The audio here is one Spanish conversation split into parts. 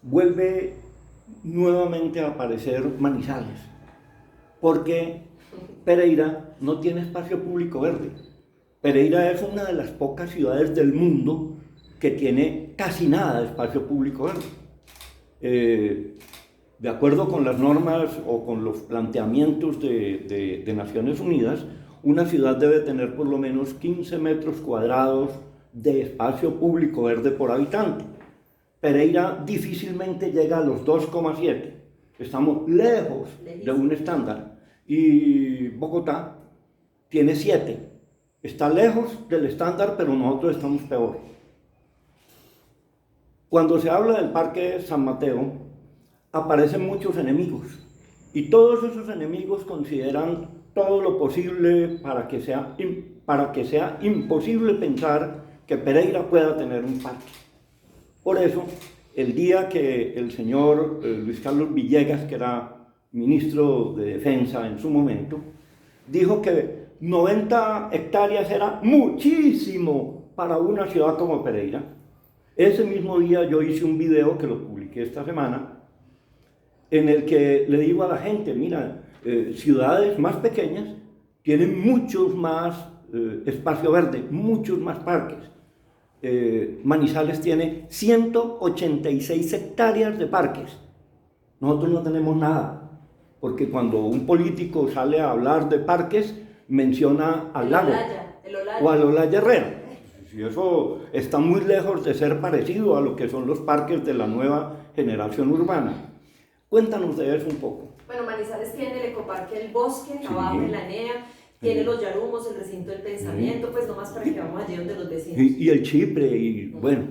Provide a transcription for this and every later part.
vuelve nuevamente a aparecer Manizales, porque Pereira no tiene espacio público verde. Pereira es una de las pocas ciudades del mundo que tiene casi nada de espacio público verde. De acuerdo con las normas o con los planteamientos de Naciones Unidas, una ciudad debe tener por lo menos 15 metros cuadrados de espacio público verde por habitante. Pereira difícilmente llega a los 2,7. Estamos lejos de un estándar. Y Bogotá tiene 7. Está lejos del estándar, pero nosotros estamos peor. Cuando se habla del Parque San Mateo, aparecen muchos enemigos. Y todos esos enemigos consideran todo lo posible para que sea imposible pensar que Pereira pueda tener un parque. Por eso, el día que el señor Luis Carlos Villegas, que era ministro de Defensa en su momento, dijo que 90 hectáreas era muchísimo para una ciudad como Pereira. Ese mismo día yo hice un video que lo publiqué esta semana, en el que le digo a la gente, mira, ciudades más pequeñas tienen muchos más espacio verde, muchos más parques. Manizales tiene 186 hectáreas de parques. Nosotros no tenemos nada, porque cuando un político sale a hablar de parques, menciona al lago o al Olaya Herrera. Y eso está muy lejos de ser parecido a lo que son los parques de la nueva generación urbana. Cuéntanos de eso un poco. Bueno, Manizales tiene el ecoparque El Bosque, abajo en la NEA, tiene los Yarumos, el recinto del pensamiento, pues nomás para que vamos allí donde los vecinos. Y el Chipre, y bueno.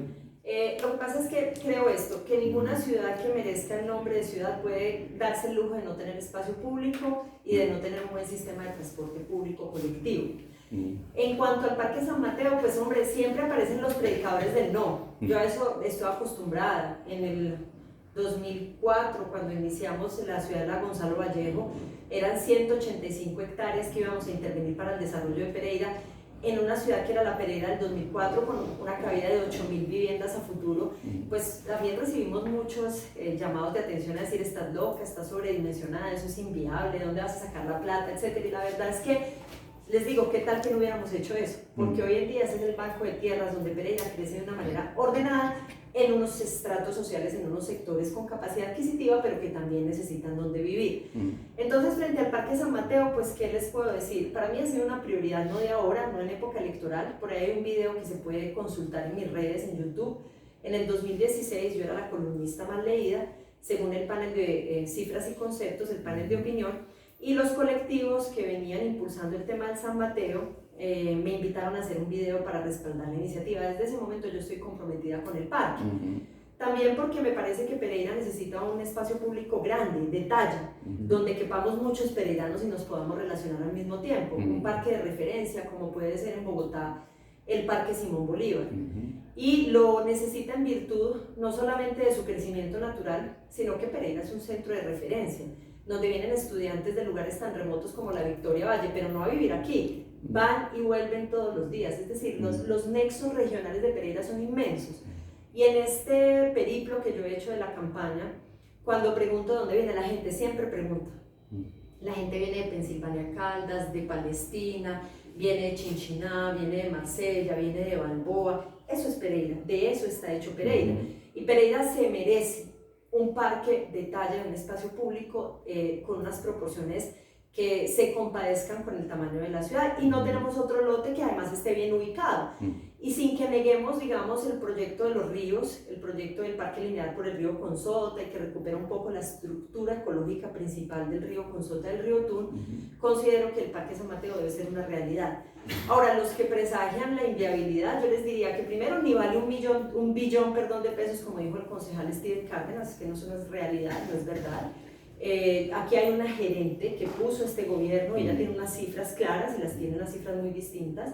Lo que pasa es que creo esto, que ninguna ciudad que merezca el nombre de ciudad puede darse el lujo de no tener espacio público y de no tener un buen sistema de transporte público colectivo. En cuanto al Parque San Mateo, pues hombre, siempre aparecen los predicadores del no. Yo a eso estoy acostumbrada. En el 2004, cuando iniciamos la ciudad de Gonzalo Vallejo, eran 185 hectáreas que íbamos a intervenir para el desarrollo de Pereira, en una ciudad que era la Pereira del 2004, con una cabida de 8.000 viviendas a futuro. Pues también recibimos muchos llamados de atención a decir, estás loca, estás sobredimensionada, eso es inviable, ¿dónde vas a sacar la plata?, etcétera. Y la verdad es que les digo, ¿qué tal que no hubiéramos hecho eso? Porque hoy en día ese es el banco de tierras donde Pereira crece de una manera ordenada, en unos estratos sociales, en unos sectores con capacidad adquisitiva, pero que también necesitan donde vivir. Entonces, frente al Parque San Mateo, pues, ¿qué les puedo decir? Para mí ha sido una prioridad, no de ahora, no en época electoral. Por ahí hay un video que se puede consultar en mis redes, en YouTube. En el 2016 yo era la columnista más leída, según el panel de cifras y conceptos, el panel de opinión, y los colectivos que venían impulsando el tema del San Mateo me invitaron a hacer un video para respaldar la iniciativa. Desde ese momento yo estoy comprometida con el parque. También porque me parece que Pereira necesita un espacio público grande, de talla, donde quepamos muchos pereiranos y nos podamos relacionar al mismo tiempo. Un parque de referencia, como puede ser en Bogotá el Parque Simón Bolívar. Y lo necesita en virtud no solamente de su crecimiento natural, sino que Pereira es un centro de referencia, donde vienen estudiantes de lugares tan remotos como la Victoria Valle, pero no a vivir aquí, van y vuelven todos los días. Es decir, los nexos regionales de Pereira son inmensos. Y en este periplo que yo he hecho de la campaña, cuando pregunto dónde viene la gente, siempre pregunta. La gente viene de Pensilvania Caldas, de Palestina, viene de Chinchiná, viene de Marsella, viene de Balboa. Eso es Pereira, de eso está hecho Pereira. Y Pereira se merece un parque de talla, un espacio público con unas proporciones que se compadezcan con el tamaño de la ciudad, y no tenemos otro lote que además esté bien ubicado. Y sin que neguemos, digamos, el proyecto de los ríos, el proyecto del parque lineal por el río Consota, y que recupera un poco la estructura ecológica principal del río Consota, del río Tun, considero que el Parque San Mateo debe ser una realidad. Ahora, los que presagian la inviabilidad, yo les diría que primero ni vale un billón de pesos, como dijo el concejal Steven Cárdenas, que no es realidad, no es verdad. Aquí hay una gerente que puso este gobierno, ella tiene unas cifras claras y las tiene unas cifras muy distintas,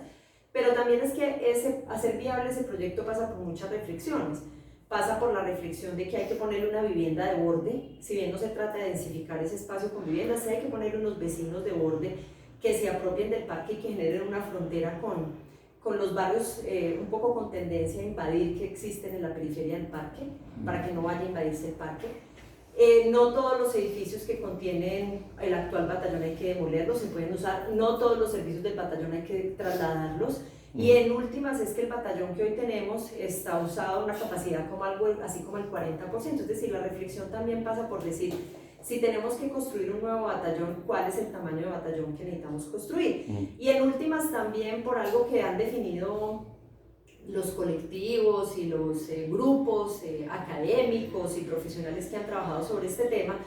pero también es que hacer viable ese proyecto pasa por muchas reflexiones. Pasa por la reflexión de que hay que ponerle una vivienda de borde, si bien no se trata de densificar ese espacio con viviendas, sí hay que ponerle unos vecinos de borde que se apropien del parque y que generen una frontera con los barrios un poco con tendencia a invadir que existen en la periferia del parque, para que no vaya a invadirse el parque. No todos los edificios que contienen el actual batallón hay que demolerlos, se pueden usar, no todos los servicios del batallón hay que trasladarlos, y en últimas es que el batallón que hoy tenemos está usado a una capacidad como algo así como el 40%, es decir, la reflexión también pasa por decir, si tenemos que construir un nuevo batallón, ¿cuál es el tamaño de batallón que necesitamos construir? Y en últimas también por algo que han definido los colectivos y los grupos académicos y profesionales que han trabajado sobre este tema,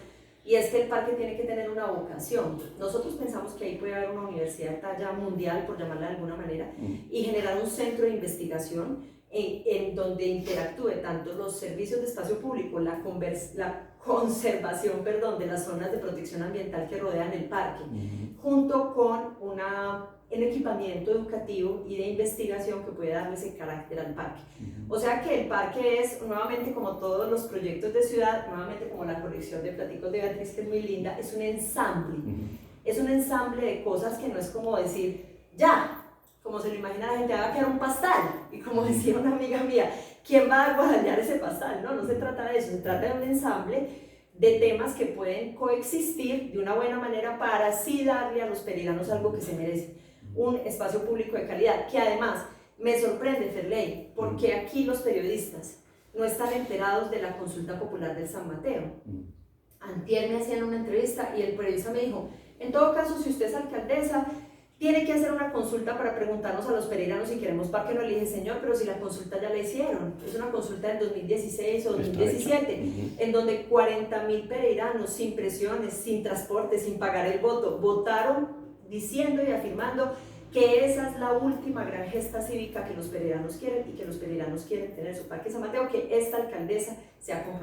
y es que el parque tiene que tener una vocación. Nosotros pensamos que ahí puede haber una universidad de talla mundial, por llamarla de alguna manera, y generar un centro de investigación en donde interactúe tanto los servicios de espacio público, la conservación de las zonas de protección ambiental que rodean el parque, junto con un equipamiento educativo y de investigación que puede darle ese carácter al parque. O sea que el parque es, nuevamente como todos los proyectos de ciudad, nuevamente como la colección de platicos de Beatriz, que es muy linda, es un ensamble. Es un ensamble de cosas que no es como decir, ya, como se lo imagina la gente, va a quedar un pastel. Y como decía una amiga mía, ¿quién va a guadañar ese pastel? No, no se trata de eso, se trata de un ensamble de temas que pueden coexistir de una buena manera para así darle a los periranos algo que se merece, un espacio público de calidad, que además me sorprende, Ferley, porque aquí los periodistas no están enterados de la consulta popular del San Mateo. Antier me hacían una entrevista y el periodista me dijo, en todo caso, si usted es alcaldesa, tiene que hacer una consulta para preguntarnos a los periranos si queremos parque. No, le dije, señor, pero si la consulta ya la hicieron, es una consulta del 2016 o 2017, en donde 40.000 periranos, sin presiones, sin transporte, sin pagar el voto, votaron diciendo y afirmando que esa es la última gran gesta cívica que los periranos quieren, y que los periranos quieren tener su parque San Mateo, que esta alcaldesa se ha comprometido.